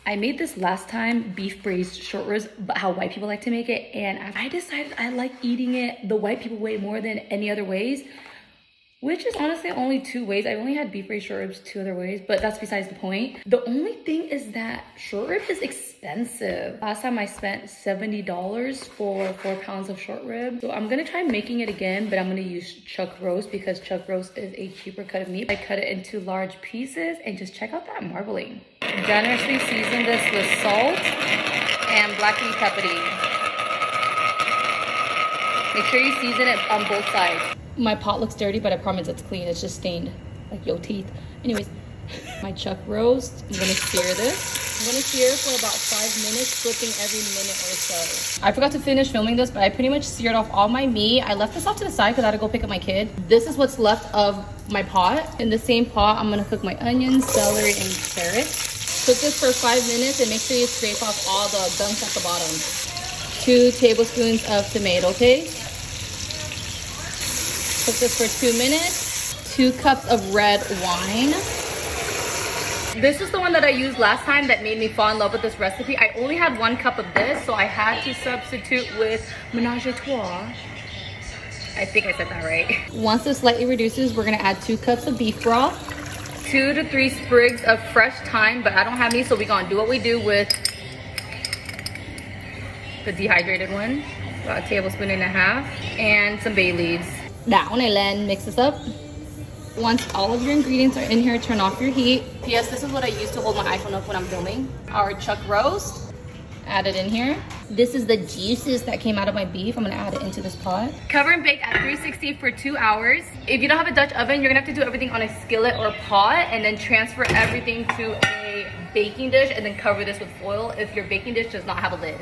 I made this last time, beef braised short ribs, but how white people like to make it. And I decided I like eating it the white people way more than any other ways, which is honestly only 2 ways. I only had beef braised short ribs 2 other ways, but that's besides the point. The only thing is that short rib is expensive. Last time I spent $70 for 4 pounds of short rib. So I'm gonna try making it again, but I'm gonna use chuck roast because chuck roast is a cheaper cut of meat. I cut it into large pieces and just check out that marbling. Generously season this with salt and black peppercorn. Make sure you season it on both sides. My pot looks dirty, but I promise it's clean. It's just stained like your teeth. Anyways, my chuck roast. I'm gonna sear this. I'm gonna sear for about 5 minutes, flipping every minute or so. I forgot to finish filming this, but I pretty much seared off all my meat. I left this off to the side because I had to go pick up my kid. This is what's left of my pot. In the same pot, I'm gonna cook my onions, celery, and carrots. Cook this for 5 minutes and make sure you scrape off all the gunk at the bottom. 2 tablespoons of tomato paste. Cook this for 2 minutes. 2 cups of red wine. This is the one that I used last time that made me fall in love with this recipe. I only had 1 cup of this, so I had to substitute with Ménage à Trois. I think I said that right. Once this slightly reduces, we're gonna add 2 cups of beef broth. 2 to 3 sprigs of fresh thyme, but I don't have any, so we're gonna do what we do with the dehydrated one. About 1.5 tablespoons, and some bay leaves. Down and then mix this up. Once all of your ingredients are in here, turn off your heat. P.S. This is what I use to hold my iPhone up when I'm filming. Our chuck roast. Add it in here. This is the juices that came out of my beef. I'm gonna add it into this pot. Cover and bake at 360 for 2 hours. If you don't have a Dutch oven, you're gonna have to do everything on a skillet or pot and then transfer everything to a baking dish and then cover this with foil if your baking dish does not have a lid.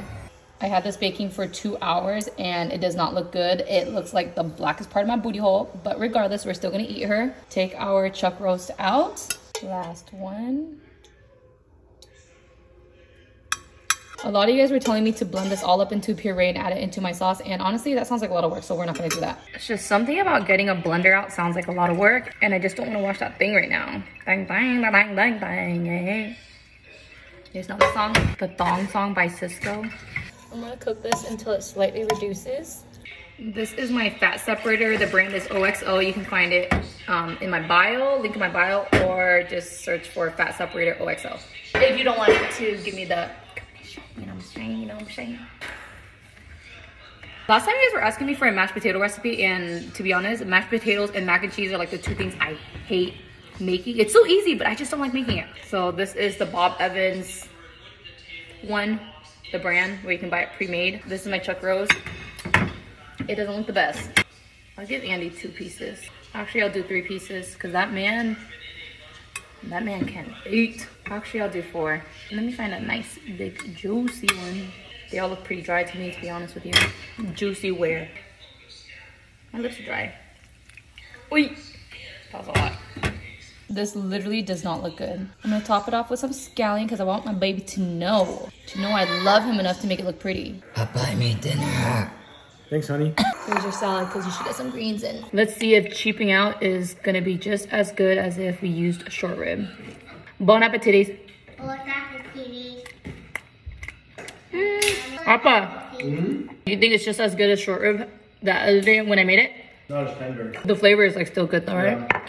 I had this baking for 2 hours and it does not look good. It looks like the blackest part of my booty hole, but regardless, we're still gonna eat her. Take our chuck roast out. Last one. A lot of you guys were telling me to blend this all up into puree and add it into my sauce, and honestly that sounds like a lot of work, so we're not gonna do that. It's just something about getting a blender out sounds like a lot of work, and I just don't want to wash that thing right now. Bang bang bang bang bang. You guys know the song? The Thong Song by Cisco. I'm gonna cook this until it slightly reduces. This is my fat separator. The brand is OXO. You can find it in my bio, link in my bio, or just search for fat separator OXO. If you don't want it to give me the, you know what I'm saying, you know what I'm saying. Last time you guys were asking me for a mashed potato recipe, and to be honest, mashed potatoes and mac and cheese are like the 2 things I hate making. It's so easy, but I just don't like making it. So this is the Bob Evans one, the brand where you can buy it pre-made. This is my chuck roast. It doesn't look the best. I'll give Andy 2 pieces. Actually, I'll do 3 pieces because that man can eat. Actually, I'll do 4. Let me find a nice, big, juicy one. They all look pretty dry to me, to be honest with you. Juicy where? My lips are dry. Oi! That was a lot. This literally does not look good. I'm gonna top it off with some scallion because I want my baby to know I love him enough to make it look pretty. Papa, I made dinner. Thanks, honey. Here's your salad because you should get some greens in. Let's see if cheaping out is gonna be just as good as if we used a short rib. Bon appetit. Bon appetit. Papa, you think it's just as good as short rib that other day when I made it? Not as tender. The flavor is like still good though, right? Yeah.